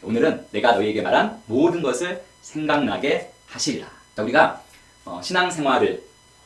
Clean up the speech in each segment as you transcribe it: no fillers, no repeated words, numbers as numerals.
오늘은 내가 너희에게 말한 모든 것을 생각나게 하시리라. 자, 우리가 신앙생활을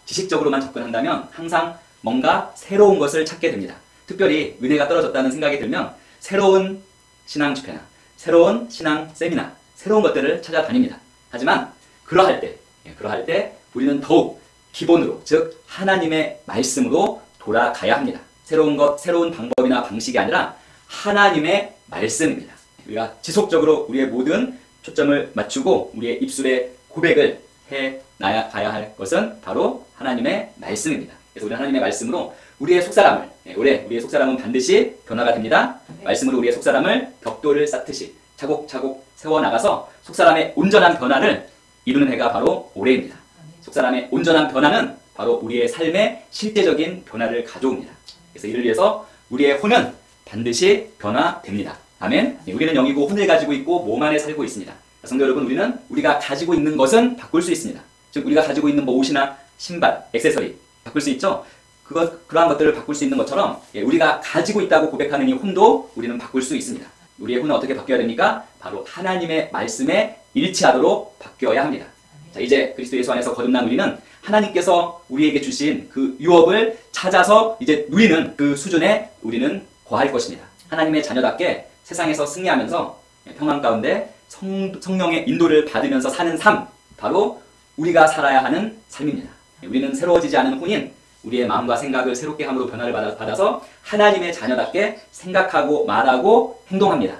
지식적으로만 접근한다면 항상 뭔가 새로운 것을 찾게 됩니다. 특별히 은혜가 떨어졌다는 생각이 들면 새로운 신앙 집회나 새로운 신앙 세미나, 새로운 것들을 찾아다닙니다. 하지만 그러할 때 우리는 더욱 기본으로, 즉 하나님의 말씀으로 돌아가야 합니다. 새로운 것, 새로운 방법이나 방식이 아니라 하나님의 말씀입니다. 우리가 지속적으로 우리의 모든 초점을 맞추고 우리의 입술에 고백을 해 가야 할 것은 바로 하나님의 말씀입니다. 그래서 우리 하나님의 말씀으로 우리의 속사람을, 우리의 속사람은 반드시 변화가 됩니다. 말씀으로 우리의 속사람을 벽돌을 쌓듯이 차곡차곡 세워나가서 속사람의 온전한 변화를 이루는 해가 바로 올해입니다. 속사람의 온전한 변화는 바로 우리의 삶의 실제적인 변화를 가져옵니다. 그래서 이를 위해서 우리의 혼은 반드시 변화됩니다. 아멘. 우리는 영이고 혼을 가지고 있고 몸 안에 살고 있습니다. 성도 여러분, 우리가 가지고 있는 것은 바꿀 수 있습니다. 즉 우리가 가지고 있는 옷이나 신발, 액세서리 바꿀 수 있죠. 그러한 것들을 바꿀 수 있는 것처럼 우리가 가지고 있다고 고백하는 이 혼도 우리는 바꿀 수 있습니다. 우리의 혼은 어떻게 바뀌어야 됩니까? 바로 하나님의 말씀에 일치하도록 바뀌어야 합니다. 자, 이제 그리스도 예수 안에서 거듭난 우리는 하나님께서 우리에게 주신 그 유업을 찾아서 이제 누리는 그 수준에 우리는 거할 것입니다. 하나님의 자녀답게 세상에서 승리하면서 평안 가운데 성령의 인도를 받으면서 사는 삶, 바로 우리가 살아야 하는 삶입니다. 우리는 새로워지지 않은 혼인, 우리의 마음과 생각을 새롭게 함으로 변화를 받아서 하나님의 자녀답게 생각하고 말하고 행동합니다.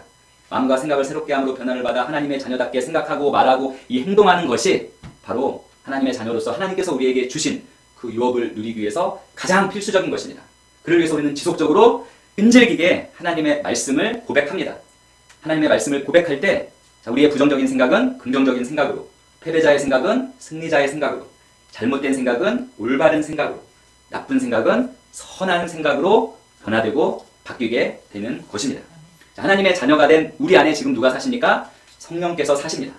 마음과 생각을 새롭게 함으로 변화를 받아 하나님의 자녀답게 생각하고 말하고 이 행동하는 것이 바로 하나님의 자녀로서 하나님께서 우리에게 주신 그 유업을 누리기 위해서 가장 필수적인 것입니다. 그를 위해서 우리는 지속적으로 끈질기게 하나님의 말씀을 고백합니다. 하나님의 말씀을 고백할 때 우리의 부정적인 생각은 긍정적인 생각으로, 패배자의 생각은 승리자의 생각으로, 잘못된 생각은 올바른 생각으로, 나쁜 생각은 선한 생각으로 변화되고 바뀌게 되는 것입니다. 자, 하나님의 자녀가 된 우리 안에 지금 누가 사십니까? 성령께서 사십니다.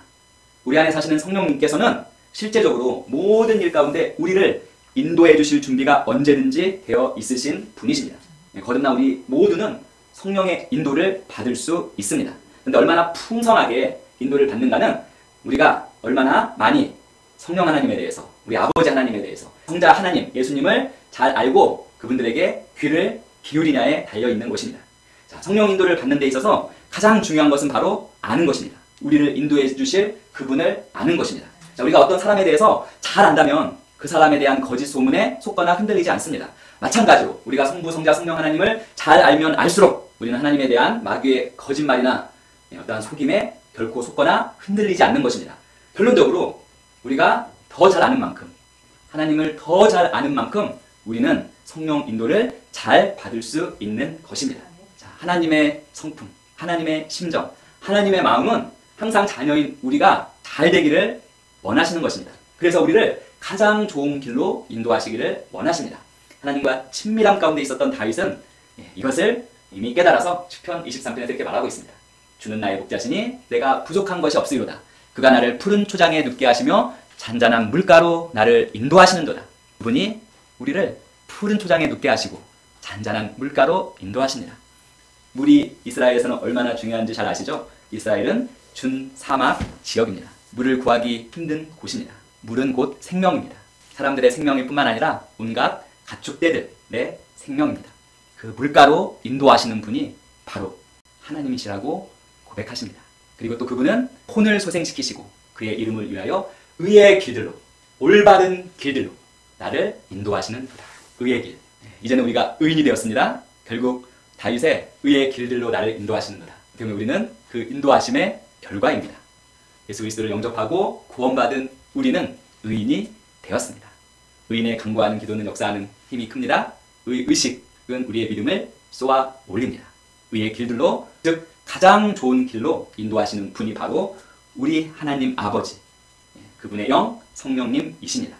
우리 안에 사시는 성령님께서는 실제적으로 모든 일 가운데 우리를 인도해 주실 준비가 언제든지 되어 있으신 분이십니다. 거듭난 우리 모두는 성령의 인도를 받을 수 있습니다. 그런데 얼마나 풍성하게 인도를 받는가는 우리가 얼마나 많이 성령 하나님에 대해서, 우리 아버지 하나님에 대해서, 성자 하나님, 예수님을 잘 알고 그분들에게 귀를 기울이냐에 달려있는 것입니다. 자, 성령 인도를 받는 데 있어서 가장 중요한 것은 바로 아는 것입니다. 우리를 인도해 주실 그분을 아는 것입니다. 자, 우리가 어떤 사람에 대해서 잘 안다면 그 사람에 대한 거짓 소문에 속거나 흔들리지 않습니다. 마찬가지로 우리가 성부, 성자, 성령 하나님을 잘 알면 알수록 우리는 하나님에 대한 마귀의 거짓말이나 어떠한 속임에 결코 속거나 흔들리지 않는 것입니다. 결론적으로 우리가 더 잘 아는 만큼, 하나님을 더 잘 아는 만큼 우리는 성령 인도를 잘 받을 수 있는 것입니다. 자, 하나님의 성품, 하나님의 심정, 하나님의 마음은 항상 자녀인 우리가 잘 되기를 원하시는 것입니다. 그래서 우리를 가장 좋은 길로 인도하시기를 원하십니다. 하나님과 친밀함 가운데 있었던 다윗은 이것을 이미 깨달아서 시편 23편에서 이렇게 말하고 있습니다. 주는 나의 목자시니 내가 부족한 것이 없으리로다. 그가 나를 푸른 초장에 눕게 하시며 잔잔한 물가로 나를 인도하시는도다. 그분이 우리를 푸른 초장에 눕게 하시고 잔잔한 물가로 인도하십니다. 물이 이스라엘에서는 얼마나 중요한지 잘 아시죠? 이스라엘은 준사막 지역입니다. 물을 구하기 힘든 곳입니다. 물은 곧 생명입니다. 사람들의 생명일 뿐만 아니라 온갖 가축대들의 생명입니다. 그 물가로 인도하시는 분이 바로 하나님이시라고 고백하십니다. 그리고 또 그분은 혼을 소생시키시고 그의 이름을 위하여 의의 길들로, 올바른 길들로 나를 인도하시는 도다. 의의 길. 이제는 우리가 의인이 되었습니다. 결국 다윗의 의의 길들로 나를 인도하시는 도다. 그러면 우리는 그 인도하심의 결과입니다. 예수 그리스도를 영접하고 구원받은 우리는 의인이 되었습니다. 의인의 간구하는 기도는 역사하는 힘이 큽니다. 의식은 우리의 믿음을 쏘아 올립니다. 의의 길들로, 즉 가장 좋은 길로 인도하시는 분이 바로 우리 하나님 아버지, 그분의 영 성령님이십니다.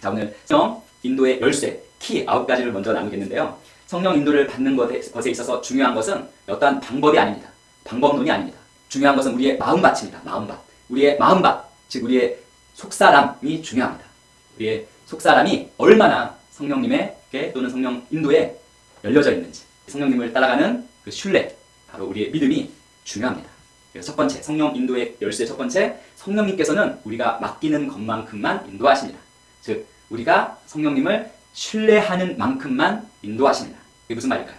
자, 오늘 성령 인도의 열쇠, 키 9가지를 먼저 나누겠는데요. 성령 인도를 받는 것에 있어서 중요한 것은 어떠한 방법이 아닙니다. 방법론이 아닙니다. 중요한 것은 우리의 마음밭입니다. 마음밭. 우리의 마음밭, 즉 우리의 속사람이 중요합니다. 우리의 속사람이 얼마나 성령님에게 또는 성령 인도에 열려져 있는지, 성령님을 따라가는 그 신뢰, 바로 우리의 믿음이 중요합니다. 그래서 첫 번째, 성령 인도의 열쇠 첫 번째, 성령님께서는 우리가 맡기는 것만큼만 인도하십니다. 즉, 우리가 성령님을 신뢰하는 만큼만 인도하십니다. 이게 무슨 말일까요?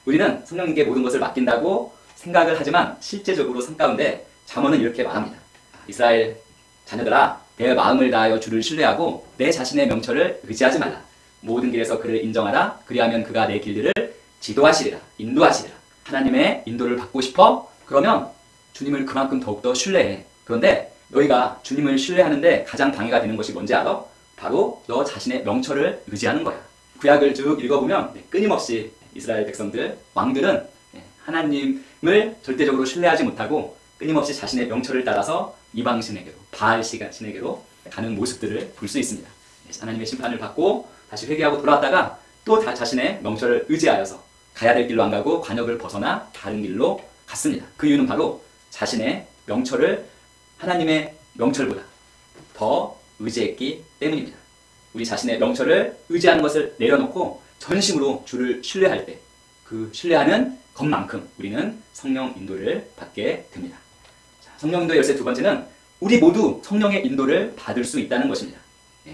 우리는 성령님께 모든 것을 맡긴다고 생각을 하지만 실제적으로 삶 가운데 잠언은 이렇게 말합니다. 이스라엘 자녀들아, 내 마음을 다하여 주를 신뢰하고 내 자신의 명철을 의지하지 말라. 모든 길에서 그를 인정하라. 그리하면 그가 내 길들을 지도하시리라. 인도하시리라. 하나님의 인도를 받고 싶어? 그러면 주님을 그만큼 더욱더 신뢰해. 그런데 너희가 주님을 신뢰하는데 가장 방해가 되는 것이 뭔지 알아? 바로 너 자신의 명철을 의지하는 거야. 구약을 쭉 읽어보면 끊임없이 이스라엘 백성들, 왕들은 하나님을 절대적으로 신뢰하지 못하고 끊임없이 자신의 명철을 따라서 이방 신에게로, 바알 신에게로 가는 모습들을 볼 수 있습니다. 하나님의 심판을 받고 다시 회개하고 돌아왔다가 또 자신의 명철을 의지하여서 가야 될 길로 안 가고 관역을 벗어나 다른 길로 갔습니다. 그 이유는 바로 자신의 명철을 하나님의 명철보다 더 의지했기 때문입니다. 우리 자신의 명철을 의지하는 것을 내려놓고 전심으로 주를 신뢰할 때 그 신뢰하는 것만큼 우리는 성령 인도를 받게 됩니다. 자, 성령 인도의 열쇠 두 번째는 우리 모두 성령의 인도를 받을 수 있다는 것입니다.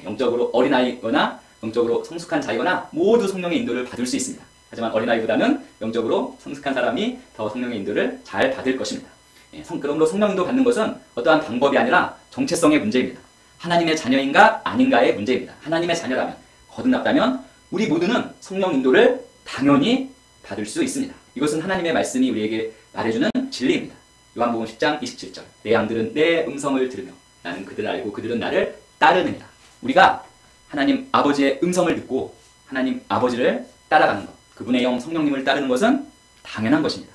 영적으로 어린아이거나 영적으로 성숙한 자이거나 모두 성령의 인도를 받을 수 있습니다. 하지만 어린아이보다는 영적으로 성숙한 사람이 더 성령의 인도를 잘 받을 것입니다. 그러므로 성령 인도 받는 것은 어떠한 방법이 아니라 정체성의 문제입니다. 하나님의 자녀인가 아닌가의 문제입니다. 하나님의 자녀라면, 거듭났다면 우리 모두는 성령 인도를 당연히 받을 수 있습니다. 이것은 하나님의 말씀이 우리에게 말해주는 진리입니다. 요한복음 10장 27절 내 양들은 내 음성을 들으며 나는 그들을 알고 그들은 나를 따르느니라. 우리가 하나님 아버지의 음성을 듣고 하나님 아버지를 따라가는 것, 그분의 영 성령님을 따르는 것은 당연한 것입니다.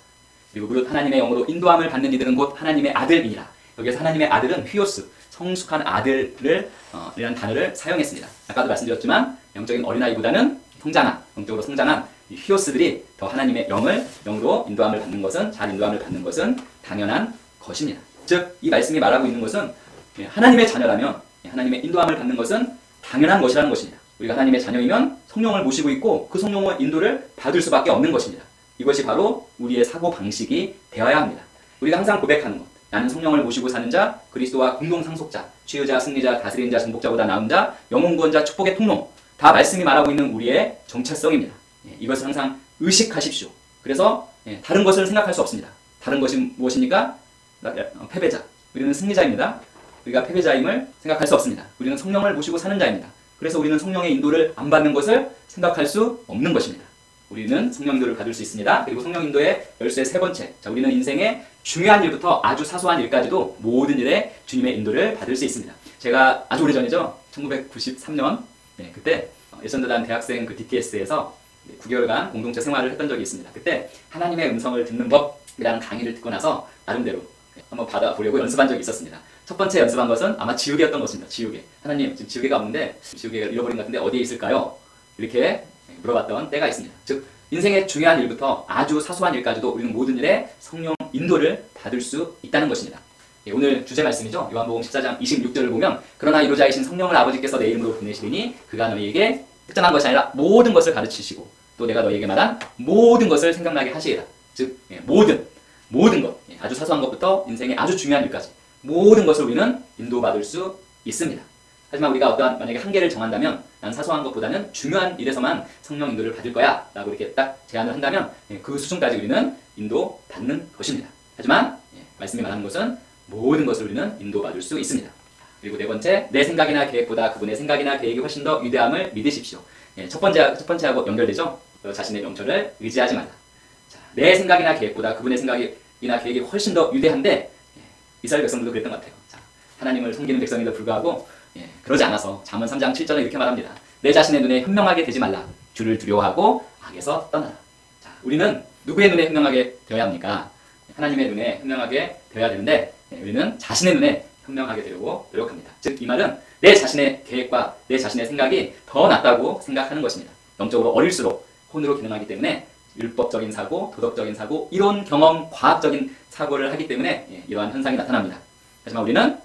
그리고 무릇 하나님의 영으로 인도함을 받는 이들은 곧 하나님의 아들이니라. 여기서 하나님의 아들은 휘오스, 성숙한 아들을 이라는 단어를 사용했습니다. 아까도 말씀드렸지만 영적인 어린아이보다는 영적으로 성장한 이 휘오스들이 더 하나님의 영으로 인도함을 받는 것은, 잘 인도함을 받는 것은 당연한 것입니다. 즉, 이 말씀이 말하고 있는 것은 하나님의 자녀라면 하나님의 인도함을 받는 것은 당연한 것이라는 것입니다. 우리가 하나님의 자녀이면 성령을 모시고 있고 그 성령의 인도를 받을 수밖에 없는 것입니다. 이것이 바로 우리의 사고방식이 되어야 합니다. 우리가 항상 고백하는 것, 나는 성령을 모시고 사는 자, 그리스도와 공동상속자, 치유자, 승리자, 다스리는 자, 정복자보다 나은 자, 영혼구원자, 축복의 통로, 다 말씀이 말하고 있는 우리의 정체성입니다. 이것을 항상 의식하십시오. 그래서 다른 것을 생각할 수 없습니다. 다른 것이 무엇입니까? 패배자. 우리는 승리자입니다. 우리가 패배자임을 생각할 수 없습니다. 우리는 성령을 모시고 사는 자입니다. 그래서 우리는 성령의 인도를 안 받는 것을 생각할 수 없는 것입니다. 우리는 성령 인도를 받을 수 있습니다. 그리고 성령 인도의 열쇠 세 번째, 우리는 인생의 중요한 일부터 아주 사소한 일까지도 모든 일에 주님의 인도를 받을 수 있습니다. 제가 아주 오래전이죠. 1993년 그때 예선대단 대학생 DTS에서 9개월간 공동체 생활을 했던 적이 있습니다. 그때 하나님의 음성을 듣는 법이라는 강의를 듣고 나서 나름대로 한번 받아보려고 연습한 적이 있었습니다. 첫 번째 연습한 것은 아마 지우개였던 것입니다. 지우개. 하나님, 지금 지우개가 없는데 지우개가 잃어버린 것 같은데 어디에 있을까요? 이렇게 물어봤던 때가 있습니다. 즉, 인생의 중요한 일부터 아주 사소한 일까지도 우리는 모든 일에 성령 인도를 받을 수 있다는 것입니다. 오늘 주제 말씀이죠. 요한복음 14장 26절을 보면 그러나 이로자이신 성령을 아버지께서 내 이름으로 보내시리니 그가 너희에게 특정한 것이 아니라 모든 것을 가르치시고 또 내가 너희에게 말한 모든 것을 생각나게 하시리라. 즉, 모든 것, 아주 사소한 것부터 인생의 아주 중요한 일까지 모든 것을 우리는 인도받을 수 있습니다. 하지만 우리가 어떠한 만약에 한계를 정한다면 난 사소한 것보다는 중요한 일에서만 성령 인도를 받을 거야 라고 이렇게 딱 제안을 한다면 그 수준까지 우리는 인도받는 것입니다. 하지만 말씀이 말하는 것은 모든 것을 우리는 인도받을 수 있습니다. 그리고 네 번째, 내 생각이나 계획보다 그분의 생각이나 계획이 훨씬 더 위대함을 믿으십시오. 첫 번째하고 연결되죠. 자신의 명철을 의지하지 말라. 자, 내 생각이나 계획보다 그분의 생각이나 계획이 훨씬 더 위대한데 이스라엘 백성들도 그랬던 것 같아요. 자, 하나님을 섬기는 백성에도 불구하고 그러지 않아서 잠언 3장 7절에 이렇게 말합니다. 내 자신의 눈에 현명하게 되지 말라. 주를 두려워하고 악에서 떠나라. 자, 우리는 누구의 눈에 현명하게 되어야 합니까? 하나님의 눈에 현명하게 되어야 되는데 우리는 자신의 눈에 현명하게 되려고 노력합니다. 즉, 이 말은 내 자신의 계획과 내 자신의 생각이 더 낫다고 생각하는 것입니다. 영적으로 어릴수록 혼으로 기능하기 때문에 율법적인 사고, 도덕적인 사고, 이론, 경험, 과학적인 사고를 하기 때문에 이러한 현상이 나타납니다. 하지만 우리는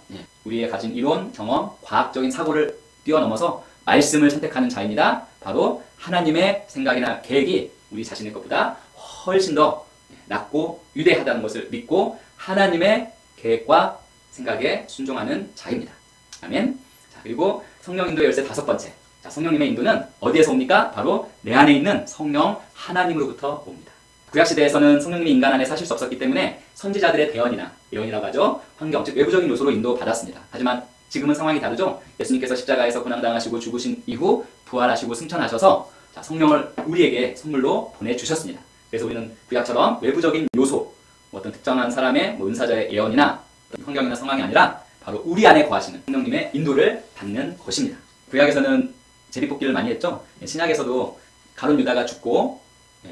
우리의 가진 이론, 경험, 과학적인 사고를 뛰어넘어서 말씀을 선택하는 자입니다. 바로 하나님의 생각이나 계획이 우리 자신의 것보다 훨씬 더 낫고 위대하다는 것을 믿고 하나님의 계획과 생각에 순종하는 자입니다. 아멘. 자, 그리고 성령 인도의 열쇠 5번째. 자, 성령님의 인도는 어디에서 옵니까? 바로 내 안에 있는 성령 하나님으로부터 옵니다. 구약시대에서는 성령님이 인간 안에 사실 수 없었기 때문에 선지자들의 대언이나 예언이라고 하죠. 환경, 즉 외부적인 요소로 인도받았습니다. 하지만 지금은 상황이 다르죠. 예수님께서 십자가에서 고난당하시고 죽으신 이후 부활하시고 승천하셔서 자, 성령을 우리에게 선물로 보내주셨습니다. 그래서 우리는 구약처럼 외부적인 요소, 어떤 특정한 사람의 은사자의 예언이나 환경이나 상황이 아니라 바로 우리 안에 거하시는 성령님의 인도를 받는 것입니다. 구약에서는 제비뽑기를 많이 했죠. 신약에서도 가룟 유다가 죽고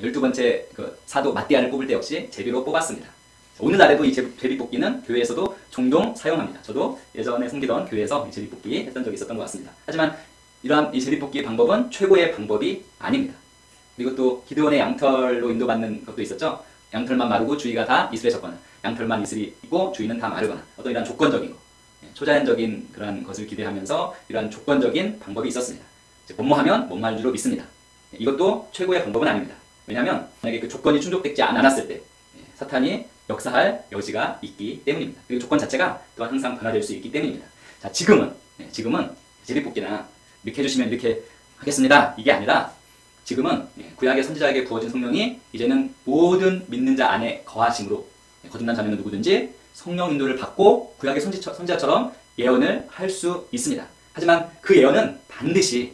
12번째 그 사도 마띠아를 뽑을 때 역시 제비로 뽑았습니다. 오늘날에도 이 제비뽑기는 교회에서도 종종 사용합니다. 저도 예전에 섬기던 교회에서 이 제비뽑기 했던 적이 있었던 것 같습니다. 하지만 이러한 이 제비뽑기 방법은 최고의 방법이 아닙니다. 그리고 또 기드온의 양털로 인도받는 것도 있었죠. 양털만 마르고 주위가 다 이슬에 젖거나 양털만 이슬이 있고 주위는 다 마르거나 어떤 이런 조건적인 거, 초자연적인 그런 것을 기대하면서 이러한 조건적인 방법이 있었습니다. 뭐뭐하면 뭐뭐할 줄로 믿습니다. 이것도 최고의 방법은 아닙니다. 왜냐하면 만약에 그 조건이 충족되지 않았을 때 사탄이 역사할 여지가 있기 때문입니다. 그리고 조건 자체가 또한 항상 변화될 수 있기 때문입니다. 자, 지금은 제비뽑기나 이렇게 해주시면 이렇게 하겠습니다. 이게 아니라 지금은 구약의 선지자에게 부어진 성령이 이제는 모든 믿는 자 안에 거하심으로 거듭난 자녀는 누구든지 성령 인도를 받고 구약의 선지자처럼 예언을 할 수 있습니다. 하지만 그 예언은 반드시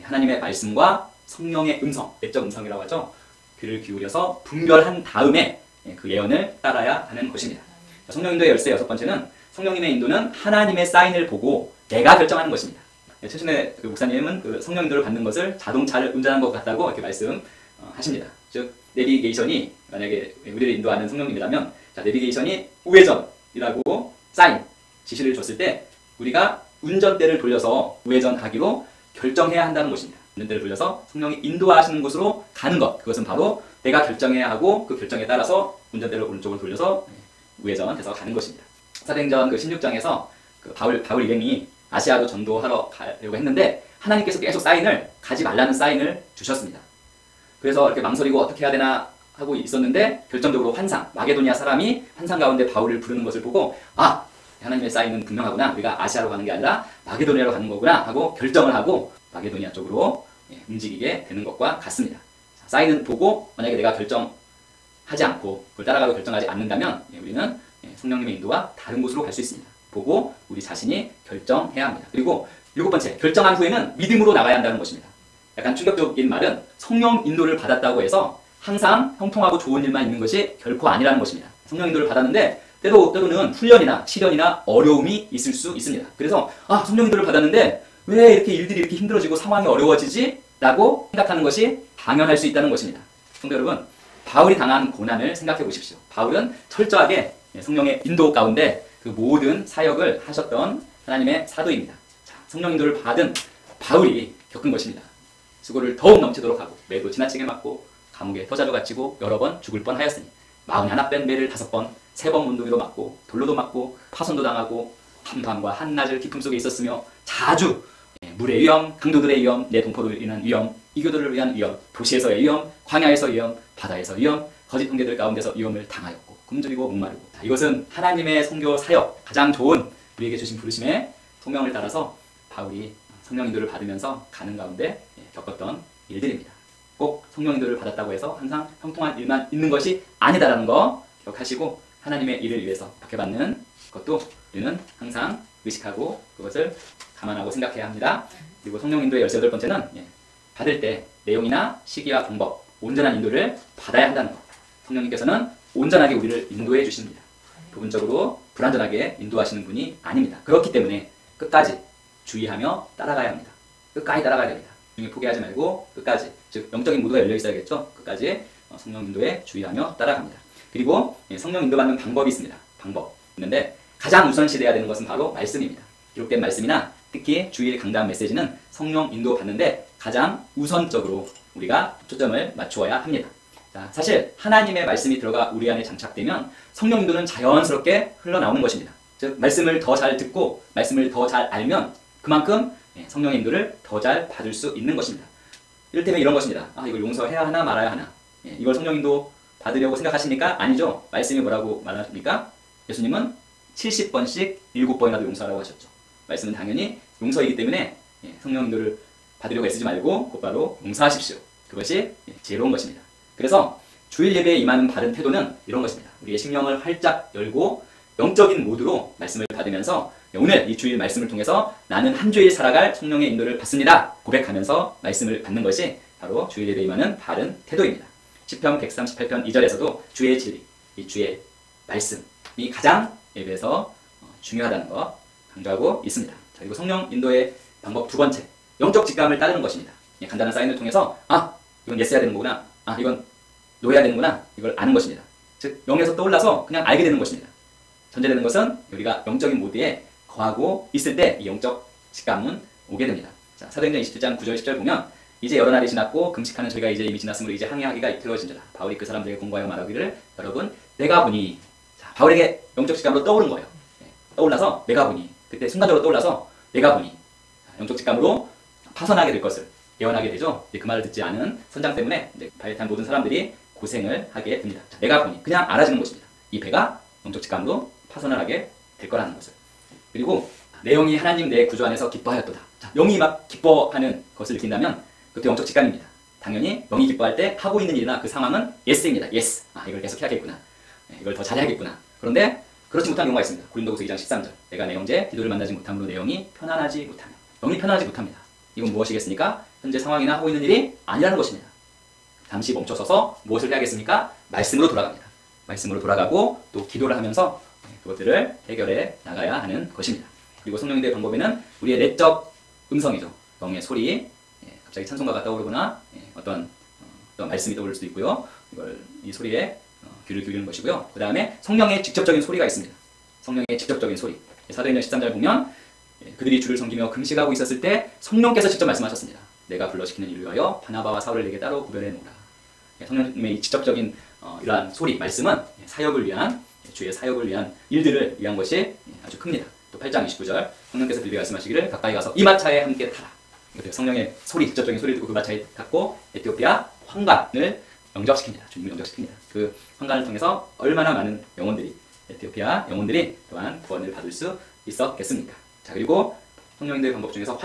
하나님의 말씀과 성령의 음성, 내적 음성이라고 하죠. 귀를 기울여서 분별한 다음에 그 예언을 따라야 하는 것입니다. 성령 인도의 열쇠 6번째는 성령님의 인도는 하나님의 사인을 보고 내가 결정하는 것입니다. 최근에 그 목사님은 그 성령 인도를 받는 것을 자동차를 운전한 것 같다고 이렇게 말씀하십니다. 즉 내비게이션이 만약에 우리를 인도하는 성령님이라면 자, 내비게이션이 우회전이라고 사인, 지시를 줬을 때 우리가 운전대를 돌려서 우회전하기로 결정해야 한다는 것입니다. 운전대를 돌려서 성령이 인도하시는 곳으로 가는 것, 그것은 바로 내가 결정해야 하고 그 결정에 따라서 운전대를 오른쪽으로 돌려서 우회전해서 가는 것입니다. 사도행전 그 16장에서 그 바울 일행이 아시아로 전도하러 가려고 했는데 하나님께서 계속 사인을 가지 말라는 사인을 주셨습니다. 그래서 이렇게 망설이고 어떻게 해야 되나 하고 있었는데 결정적으로 마게도니아 사람이 환상 가운데 바울을 부르는 것을 보고 아, 하나님의 사인은 분명하구나. 우리가 아시아로 가는 게 아니라 마게도니아로 가는 거구나 하고 결정을 하고 마게도니아 쪽으로 움직이게 되는 것과 같습니다. 사인은 보고 만약에 내가 결정하지 않고 그걸 따라가고 결정하지 않는다면 우리는 성령님의 인도와 다른 곳으로 갈 수 있습니다. 보고 우리 자신이 결정해야 합니다. 그리고 7번째, 결정한 후에는 믿음으로 나가야 한다는 것입니다. 약간 충격적인 말은 성령 인도를 받았다고 해서 항상 형통하고 좋은 일만 있는 것이 결코 아니라는 것입니다. 성령 인도를 받았는데 때로는 훈련이나 시련이나 어려움이 있을 수 있습니다. 그래서 성령 인도를 받았는데 왜 이렇게 일들이 이렇게 힘들어지고 상황이 어려워지지? 라고 생각하는 것이 당연할 수 있다는 것입니다. 성도 여러분, 바울이 당한 고난을 생각해 보십시오. 바울은 철저하게 성령의 인도 가운데 그 모든 사역을 하셨던 하나님의 사도입니다. 자, 성령 인도를 받은 바울이 겪은 것입니다. 수고를 더욱 넘치도록 하고 매도 지나치게 맞고 감옥에 터자로 갇히고 여러 번 죽을 뻔하였으니 41번 매를 5번 3번 문둥이로 맞고 돌로도 맞고 파손도 당하고 한밤과 한낮을 기품 속에 있었으며 자주 물의 위험, 강도들의 위험, 내 동포로 인한 위험, 이교도를 위한 위험, 도시에서의 위험, 광야에서의 위험, 바다에서의 위험, 거짓 형제들 가운데서 위험을 당하였고 굶주리고 목마르고 이것은 하나님의 선교 사역 가장 좋은 우리에게 주신 부르심의 소명을 따라서 바울이 성령 인도를 받으면서 가는 가운데 겪었던 일들입니다. 꼭 성령 인도를 받았다고 해서 항상 형통한 일만 있는 것이 아니다라는 거 기억하시고 하나님의 일을 위해서 박해받는 것도 우리는 항상 의식하고 그것을 감안하고 생각해야 합니다. 그리고 성령 인도의 18번째는 받을 때 내용이나 시기와 방법, 온전한 인도를 받아야 한다는 것. 성령님께서는 온전하게 우리를 인도해 주십니다. 부분적으로 불완전하게 인도하시는 분이 아닙니다. 그렇기 때문에 끝까지 주의하며 따라가야 합니다. 끝까지 따라가야 됩니다. 중에 포기하지 말고 끝까지, 즉 영적인 모두가 열려 있어야겠죠. 끝까지 성령 인도에 주의하며 따라갑니다. 그리고 성령 인도받는 방법이 있습니다. 방법 있는데 가장 우선시돼야 되는 것은 바로 말씀입니다. 기록된 말씀이나 특히 주일 강단 메시지는 성령 인도 받는데 가장 우선적으로 우리가 초점을 맞추어야 합니다. 자, 사실 하나님의 말씀이 들어가 우리 안에 장착되면 성령 인도는 자연스럽게 흘러나오는 것입니다. 즉 말씀을 더 잘 듣고 말씀을 더 잘 알면 그만큼 성령의 인도를 더 잘 받을 수 있는 것입니다. 이를테면 이런 것입니다. 이걸 용서해야 하나 말아야 하나. 이걸 성령 인도 받으려고 생각하십니까? 아니죠. 말씀이 뭐라고 말합니까? 예수님은 70번씩 7번이라도 용서하라고 하셨죠. 말씀은 당연히 용서이기 때문에 성령 인도를 받으려고 애쓰지 말고 곧바로 용서하십시오. 그것이 지혜로운 것입니다. 그래서 주일 예배에 임하는 바른 태도는 이런 것입니다. 우리의 심령을 활짝 열고 영적인 모드로 말씀을 받으면서 오늘 이 주일 말씀을 통해서 나는 한 주일 살아갈 성령의 인도를 받습니다. 고백하면서 말씀을 받는 것이 바로 주일 예배에 임하는 바른 태도입니다. 시편 138편 2절에서도 주의 진리, 이 주의 말씀이 가장 예배에서 중요하다는 것 강조하고 있습니다. 자, 그리고 성령 인도의 방법 두 번째, 영적 직감을 따르는 것입니다. 간단한 사인을 통해서 이건 예스 해야 되는 거구나, 이건 노 해야 되는구나, 이걸 아는 것입니다. 즉 영에서 떠올라서 그냥 알게 되는 것입니다. 전제되는 것은 우리가 영적인 모드에 거하고 있을 때 이 영적 직감은 오게 됩니다. 자, 사도행전 27장 9절 10절 보면 이제 여러 날이 지났고 금식하는 저희가 이제 이미 지났으므로 이제 항해하기가 이틀어진지라. 바울이 그 사람들에게 공고하여 말하기를 여러분 내가 보니. 자, 바울에게 영적 직감으로 떠오른 거예요. 떠올라서 내가 보니. 그때 순간적으로 떠올라서 내가 보니. 영적 직감으로 파선하게 될 것을 예언하게 되죠. 그 말을 듣지 않은 선장 때문에 바에 탄 모든 사람들이 고생을 하게 됩니다. 자, 내가 보니. 그냥 알아지는 것입니다. 이 배가 영적 직감으로 파선을 하게 될 거라는 것을. 그리고 내 영이 하나님 내 구주 안에서 기뻐하였도다. 자, 영이 막 기뻐하는 것을 느낀다면 그것도 영적 직감입니다. 당연히 영이 기뻐할 때 하고 있는 일이나 그 상황은 예스입니다. 예스. 이걸 계속 해야겠구나. 이걸 더 잘해야겠구나. 그런데 그렇지 못한 경우가 있습니다. 고린도후서 2장 13절. 내가 내 형제 디도를 만나지 못함으로 내 영이 편안하지 못하며. 영이 편안하지 못합니다. 이건 무엇이겠습니까? 현재 상황이나 하고 있는 일이 아니라는 것입니다. 잠시 멈춰서서 무엇을 해야겠습니까? 말씀으로 돌아갑니다. 말씀으로 돌아가고 또 기도를 하면서 그것들을 해결해 나가야 하는 것입니다. 그리고 성령인도의 방법에는 우리의 내적 음성이죠. 영의 소리, 갑자기 찬송가가 떠오르거나 어떤 말씀이 떠오를 수도 있고요. 이 소리에 귀를 기울이는 것이고요. 그 다음에 성령의 직접적인 소리가 있습니다. 성령의 직접적인 소리. 사도행전 13절 보면 그들이 주를 섬기며 금식하고 있었을 때 성령께서 직접 말씀하셨습니다. 내가 불러시키는 일을 위하여 바나바와 사울을 내게 따로 구별해 놓으라. 성령님의 직접적인 이러한 소리, 말씀은 사역을 위한, 주의 사역을 위한 일들을 위한 것이 아주 큽니다. 또 8장 29절 성령께서 들리게 말씀하시기를 가까이 가서 이 마차에 함께 타라. 성령의 소리, 직접적인 소리를 듣고 그 마차에 탔고 에티오피아 황관을 영접시킵니다. 주님을 영접시킵니다. 그 황관을 통해서 얼마나 많은 영혼들이, 에티오피아 영혼들이 또한 구원을 받을 수 있었겠습니까? 자, 그리고 성령인도의 방법 중에서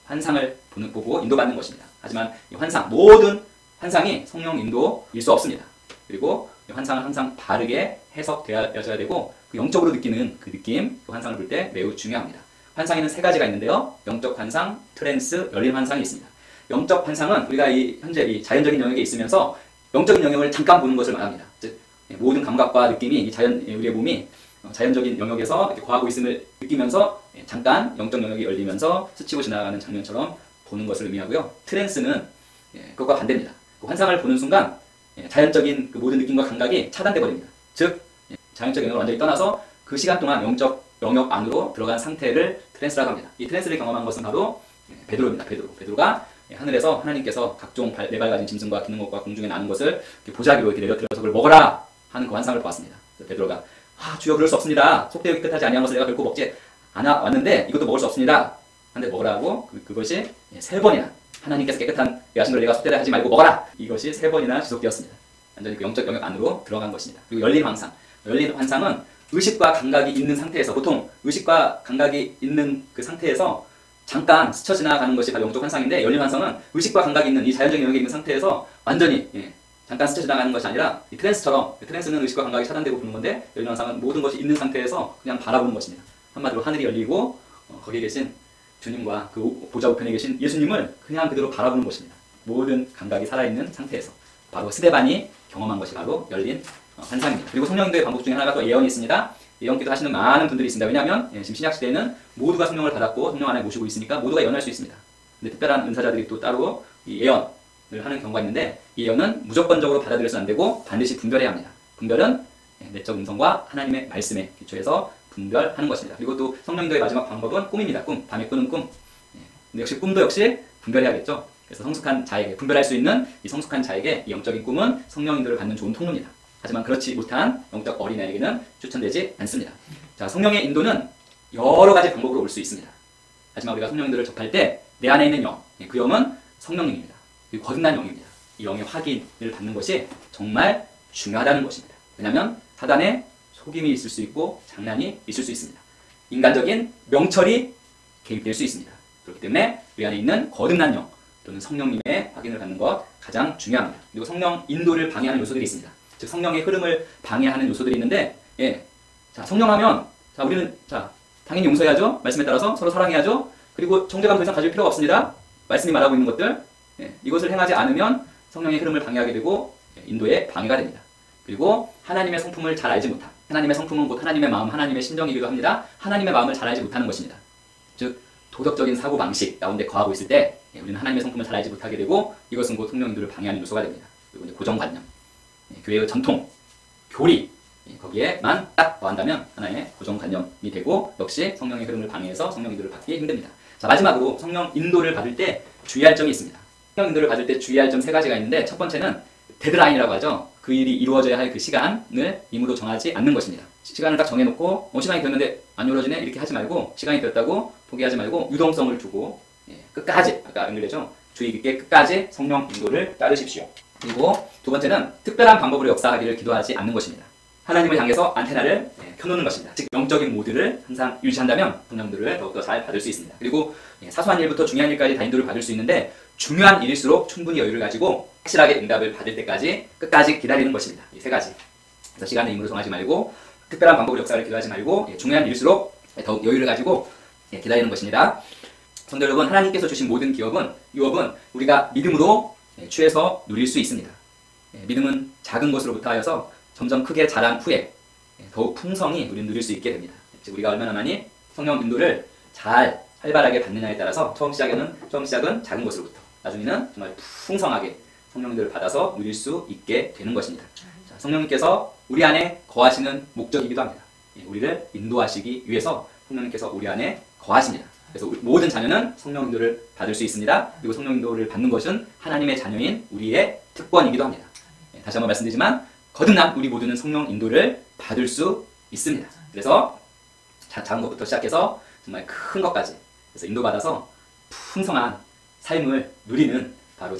환상을 보고 인도받는 것입니다. 하지만 이 모든 환상이 성령 인도일 수 없습니다. 그리고 이 환상은 항상 바르게 해석되어져야 되고 그 영적으로 느끼는 그 느낌, 그 환상을 볼 때 매우 중요합니다. 환상에는 세 가지가 있는데요. 영적 환상, 트랜스, 열린 환상이 있습니다. 영적 환상은 우리가 현재 이 자연적인 영역에 있으면서 영적인 영역을 잠깐 보는 것을 말합니다. 즉 모든 감각과 느낌이 우리의 몸이 자연적인 영역에서 이렇게 거하고 있음을 느끼면서 잠깐 영적 영역이 열리면서 스치고 지나가는 장면처럼 보는 것을 의미하고요. 트랜스는 그것과 반대입니다. 그 환상을 보는 순간 자연적인 그 모든 느낌과 감각이 차단돼 버립니다. 즉 자연적 영역을 완전히 떠나서 그 시간 동안 영적 영역 안으로 들어간 상태를 트랜스라고 합니다. 이 트랜스를 경험한 것은 바로 베드로입니다. 베드로가 하늘에서 하나님께서 각종 네발 가진 짐승과 기는 것과 공중에 나는 것을 보자기로 이렇게 내려들어서 그걸 먹어라 하는 그 환상을 보았습니다. 베드로가 주여 그럴 수 없습니다. 속되어 깨끗하지 아니한 것을 내가 결코 먹지 않아 왔는데 이것도 먹을 수 없습니다. 한데 먹으라 하고 그것이 3번이나 하나님께서 깨끗한 하신 걸 내가 속되다 하지 말고 먹어라. 이것이 3번이나 지속되었습니다. 완전히 그 영적 영역 안으로 들어간 것입니다. 그리고 열린 환상. 열린 환상은 의식과 감각이 있는 상태에서, 보통 의식과 감각이 있는 그 상태에서 잠깐 스쳐 지나가는 것이 바로 영적 환상인데, 열린 환상은 의식과 감각이 있는 이 자연적인 영역에 있는 상태에서 완전히 잠깐 스쳐 지나가는 것이 아니라 이 트랜스처럼, 트랜스는 의식과 감각이 차단되고 보는 건데, 열린 환상은 모든 것이 있는 상태에서 그냥 바라보는 것입니다. 한마디로 하늘이 열리고 거기에 계신 주님과 그 보좌 우편에 계신 예수님을 그냥 그대로 바라보는 것입니다. 모든 감각이 살아있는 상태에서 바로 스데반이 경험한 것이 바로 열린 환상입니다. 그리고 성령인도의 방법 중에 하나가 또 예언이 있습니다. 예언기도 하시는 많은 분들이 있습니다. 왜냐하면 지금 신약시대에는 모두가 성령을 받았고 성령 안에 모시고 있으니까 모두가 예언할 수 있습니다. 근데 특별한 은사자들이 또 따로 이 예언을 하는 경우가 있는데, 이 예언은 무조건적으로 받아들여서는 안 되고 반드시 분별해야 합니다. 분별은 내적 음성과 하나님의 말씀에 기초해서 분별하는 것입니다. 그리고 또 성령인도의 마지막 방법은 꿈입니다. 꿈, 밤에 꾸는 꿈. 근데 역시 꿈도 역시 분별해야겠죠. 그래서 성숙한 자에게, 분별할 수 있는 이 성숙한 자에게 이 영적인 꿈은 성령인도를 받는 좋은 통로입니다. 하지만 그렇지 못한 영적 어린아이에게는 추천되지 않습니다. 자, 성령의 인도는 여러 가지 방법으로 올 수 있습니다. 하지만 우리가 성령 인도를 접할 때 내 안에 있는 영, 그 영은 성령님입니다. 그리고 거듭난 영입니다. 이 영의 확인을 받는 것이 정말 중요하다는 것입니다. 왜냐하면 사단의 속임이 있을 수 있고 장난이 있을 수 있습니다. 인간적인 명철이 개입될 수 있습니다. 그렇기 때문에 우리 안에 있는 거듭난 영 또는 성령님의 확인을 받는 것 가장 중요합니다. 그리고 성령 인도를 방해하는 요소들이 있습니다. 즉 성령의 흐름을 방해하는 요소들이 있는데, 자 성령하면 자 우리는 자 당연히 용서해야죠. 말씀에 따라서 서로 사랑해야죠. 그리고 정죄감 더 이상 가질 필요가 없습니다. 말씀이 말하고 있는 것들, 이것을 행하지 않으면 성령의 흐름을 방해하게 되고 인도에 방해가 됩니다. 그리고 하나님의 성품을 잘 알지 못한, 하나님의 성품은 곧 하나님의 마음, 하나님의 심정이기도 합니다. 하나님의 마음을 잘 알지 못하는 것입니다. 즉 도덕적인 사고방식 가운데 거하고 있을 때 우리는 하나님의 성품을 잘 알지 못하게 되고 이것은 곧 성령 인도를 방해하는 요소가 됩니다. 그리고 이제 고정관념, 교회의 전통, 교리 거기에만 딱 거한다면 하나의 고정관념이 되고 역시 성령의 흐름을 방해해서 성령 인도를 받기 힘듭니다. 자 마지막으로 성령 인도를 받을 때 주의할 점이 있습니다. 성령 인도를 받을 때 주의할 점 3가지가 있는데 첫 번째는 데드라인이라고 하죠. 그 일이 이루어져야 할 그 시간을 임의로 정하지 않는 것입니다. 시간을 딱 정해놓고 시간이 되었는데 안 이루어지네 이렇게 하지 말고 시간이 되었다고 포기하지 말고 유동성을 두고 끝까지 아까 연결되죠. 주의 깊게 끝까지 성령 인도를 따르십시오. 그리고 두 번째는 특별한 방법으로 역사하기를 기도하지 않는 것입니다. 하나님을 향해서 안테나를 켜놓는 것입니다. 즉 영적인 모드를 항상 유지한다면 성령 인도를 더욱더 잘 받을 수 있습니다. 그리고 사소한 일부터 중요한 일까지 다 인도를 받을 수 있는데 중요한 일일수록 충분히 여유를 가지고 확실하게 응답을 받을 때까지 끝까지 기다리는 것입니다. 이 3가지. 그래서 시간을 임의로 정하지 말고 특별한 방법으로 역사를 기도하지 말고 중요한 일일수록 더욱 여유를 가지고 기다리는 것입니다. 성도 여러분, 하나님께서 주신 모든 유업은 우리가 믿음으로 취해서 누릴 수 있습니다. 믿음은 작은 것으로부터 하여서 점점 크게 자란 후에 더욱 풍성히 우리는 누릴 수 있게 됩니다. 즉 우리가 얼마나 많이 성령 인도를 잘 활발하게 받느냐에 따라서 처음 시작은 작은 것으로부터 나중에는 정말 풍성하게 성령 인도를 받아서 누릴 수 있게 되는 것입니다. 자, 성령님께서 우리 안에 거하시는 목적이기도 합니다. 우리를 인도하시기 위해서 성령님께서 우리 안에 거하십니다. 그래서 모든 자녀는 성령 인도를 받을 수 있습니다. 그리고 성령 인도를 받는 것은 하나님의 자녀인 우리의 특권이기도 합니다. 다시 한번 말씀드리지만 거듭난 우리 모두는 성령 인도를 받을 수 있습니다. 그래서 작은 것부터 시작해서 정말 큰 것까지 그래서 인도받아서 풍성한 삶을 누리는 바로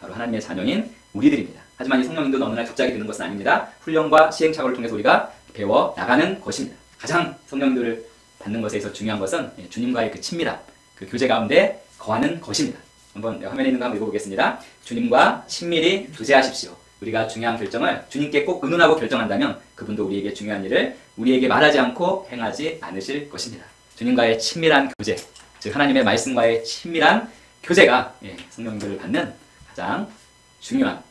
하나님의 자녀인 우리들입니다. 하지만 이 성령 인도는 어느 날 갑자기 되는 것은 아닙니다. 훈련과 시행착오를 통해서 우리가 배워 나가는 것입니다. 가장 성령 인도를 받는 것에 있어서 중요한 것은 주님과의 그 친밀함, 그 교제 가운데 거하는 것입니다. 한번 화면에 있는 거 한번 읽어보겠습니다. 주님과 친밀히 교제하십시오. 우리가 중요한 결정을 주님께 꼭 의논하고 결정한다면 그분도 우리에게 중요한 일을 우리에게 말하지 않고 행하지 않으실 것입니다. 주님과의 친밀한 교제, 즉 하나님의 말씀과의 친밀한 교제가 성령 인도를 받는 가장 중요한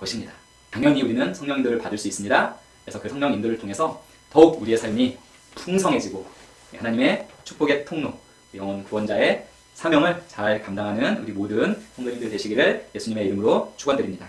것입니다. 당연히 우리는 성령 인도를 받을 수 있습니다. 그래서 그 성령 인도를 통해서 더욱 우리의 삶이 풍성해지고 하나님의 축복의 통로, 영혼 구원자의 사명을 잘 감당하는 우리 모든 성도님들 되시기를 예수님의 이름으로 축원드립니다.